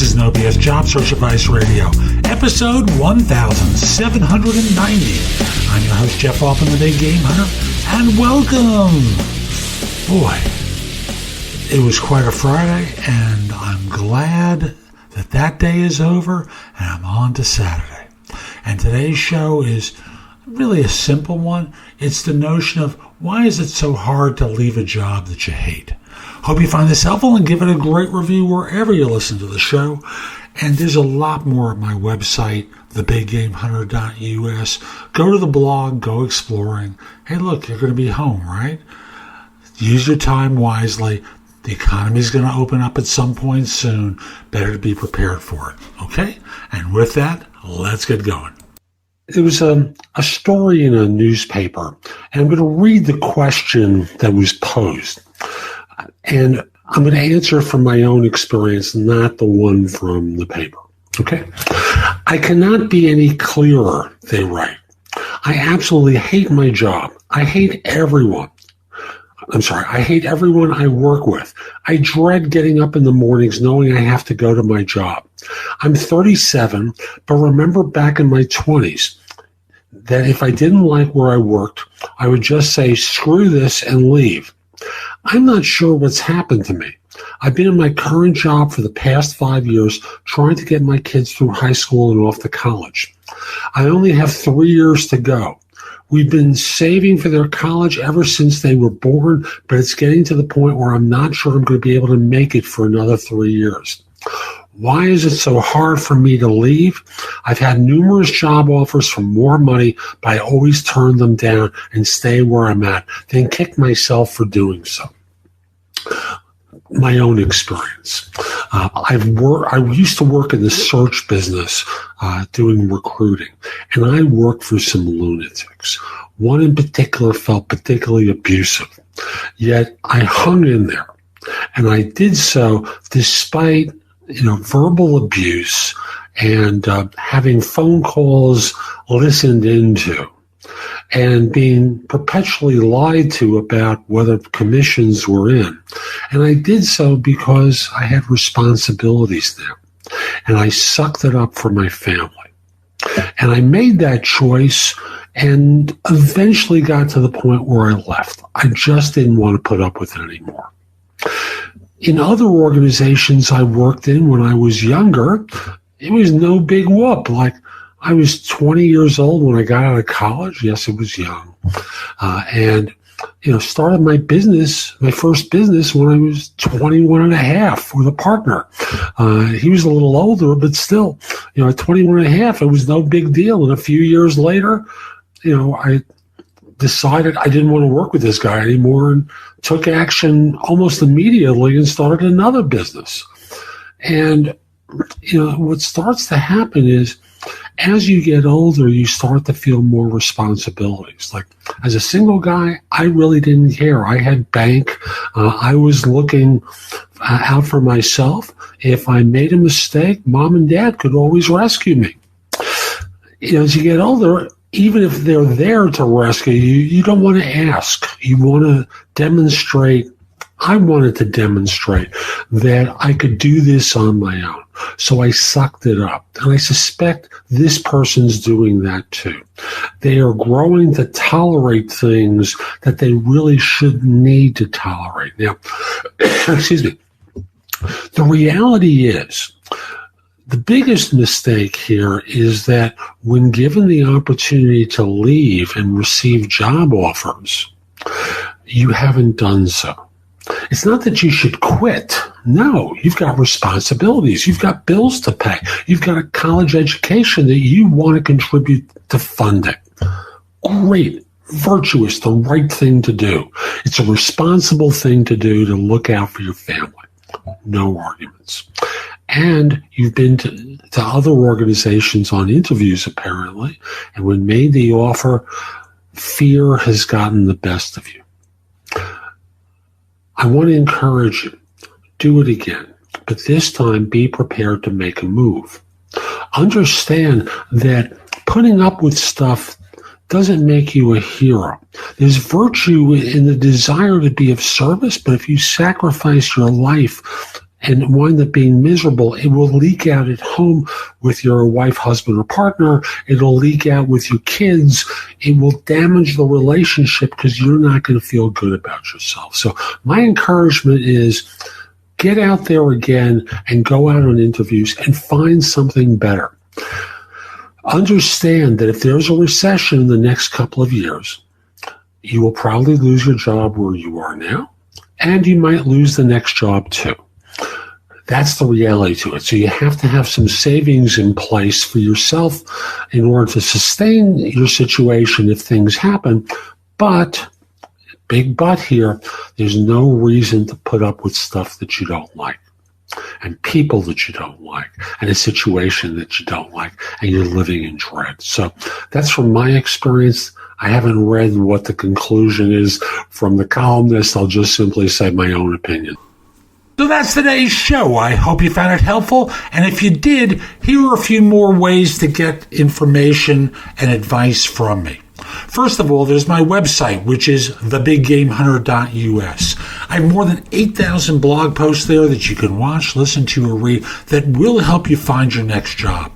This is No BS Job Search Advice Radio, episode 1790. I'm your host, Jeff Altman, the Big Game Hunter, and welcome. Boy, it was quite a Friday, and I'm glad that day is over, and I'm on to Saturday. And today's show is really a simple one. It's the notion of why is it so hard to leave a job that you hate? Hope you find this helpful and give it a great review wherever you listen to the show. And there's a lot more at my website, thebiggamehunter.us. Go to the blog, go exploring. Hey, look, you're going to be home, right? Use your time wisely. The economy is going to open up at some point soon. Better to be prepared for it, okay? And with that, let's get going. There was a story in a newspaper, and I'm going to read the question that was posed. And I'm going to answer from my own experience, not the one from the paper. Okay? I cannot be any clearer, they write. I absolutely hate my job. I hate everyone. I hate everyone I work with. I dread getting up in the mornings knowing I have to go to my job. I'm 37, but remember back in my 20s that if I didn't like where I worked, I would just say, screw this and leave. I'm not sure what's happened to me. I've been in my current job for the past 5 years trying to get my kids through high school and off to college. I only have 3 years to go. We've been saving for their college ever since they were born, but it's getting to the point where I'm not sure I'm going to be able to make it for another 3 years. Why is it so hard for me to leave? I've had numerous job offers for more money, but I always turn them down and stay where I'm at, then kick myself for doing so. My own experience. I used to work in the search business doing recruiting, and I worked for some lunatics. One in particular felt particularly abusive, yet I hung in there, and I did so despite verbal abuse and having phone calls listened into and being perpetually lied to about whether commissions were in. And I did so because I had responsibilities there, and I sucked it up for my family. And I made that choice and eventually got to the point where I left. I just didn't want to put up with it anymore. In other organizations I worked in when I was younger, it was no big whoop. Like, I was 20 years old when I got out of college. Yes, it was young. And started my first business when I was 21 and a half with a partner. He was a little older, but still, at 21 and a half, it was no big deal. And a few years later, I decided I didn't want to work with this guy anymore and took action almost immediately and started another business. And, what starts to happen is as you get older, you start to feel more responsibilities. Like, as a single guy, I really didn't care. I had bank. I was looking out for myself. If I made a mistake, mom and dad could always rescue me. As you get older, even if they're there to rescue you, you don't want to ask. You want to demonstrate. I wanted to demonstrate that I could do this on my own. So I sucked it up. And I suspect this person's doing that too. They are growing to tolerate things that they really shouldn't need to tolerate. Now, excuse me. The reality is, the biggest mistake here is that when given the opportunity to leave and receive job offers, you haven't done so. It's not that you should quit. No, you've got responsibilities. You've got bills to pay. You've got a college education that you want to contribute to funding. Great, virtuous, the right thing to do. It's a responsible thing to do to look out for your family. No arguments. And you've been to other organizations on interviews, apparently, and when made the offer, fear has gotten the best of you. I want to encourage you, do it again, but this time be prepared to make a move. Understand that putting up with stuff doesn't make you a hero. There's virtue in the desire to be of service, but if you sacrifice your life and wind up being miserable. It will leak out at home with your wife, husband, or partner. It'll leak out with your kids. It will damage the relationship because you're not going to feel good about yourself. So my encouragement is get out there again and go out on interviews and find something better. Understand that if there's a recession in the next couple of years, you will probably lose your job where you are now, and you might lose the next job too. That's the reality to it. So you have to have some savings in place for yourself in order to sustain your situation if things happen. But, big but here, there's no reason to put up with stuff that you don't like, and people that you don't like, and a situation that you don't like, and you're living in dread. So that's from my experience. I haven't read what the conclusion is from the columnist. I'll just simply say my own opinion. So that's today's show. I hope you found it helpful. And if you did, here are a few more ways to get information and advice from me. First of all, there's my website, which is thebiggamehunter.us. I have more than 8,000 blog posts there that you can watch, listen to, or read that will help you find your next job.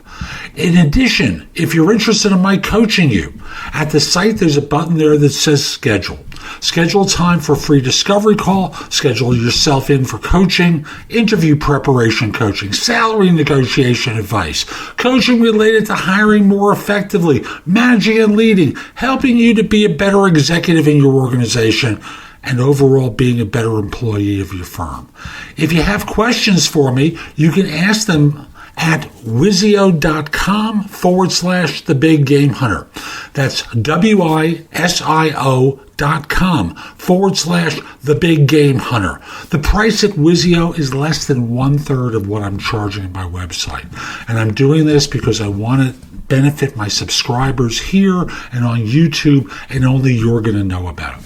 In addition, if you're interested in my coaching you, at the site there's a button there that says schedule. Schedule time for a free discovery call, schedule yourself in for coaching, interview preparation coaching, salary negotiation advice, coaching related to hiring more effectively, managing and leading, helping you to be a better executive in your organization, and overall being a better employee of your firm. If you have questions for me, you can ask them at Wizio.com/The Big Game Hunter. That's WISIO.com/The Big Game Hunter. The price at Wizio is less than 1/3 of what I'm charging at my website. And I'm doing this because I want to benefit my subscribers here and on YouTube, and only you're going to know about it.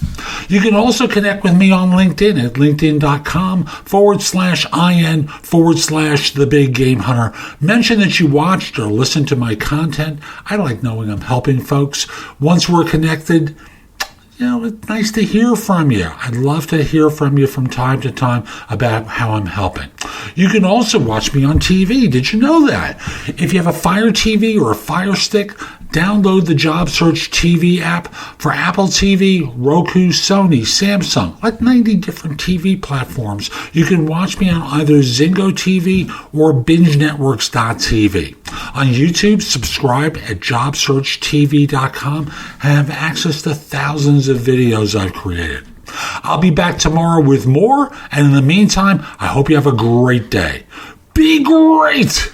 You can also connect with me on LinkedIn at linkedin.com/IN/The Big Game Hunter. Mention that you watched or listened to my content. I like knowing I'm helping folks. Once we're connected, it's nice to hear from you. I'd love to hear from you from time to time about how I'm helping. You can also watch me on TV. Did you know that? If you have a Fire TV or a Fire Stick, download the Job Search TV app for Apple TV, Roku, Sony, Samsung, like 90 different TV platforms. You can watch me on either Zingo TV or BingeNetworks.tv. On YouTube, subscribe at JobSearchTV.com and have access to thousands of videos I've created. I'll be back tomorrow with more, and in the meantime, I hope you have a great day. Be great!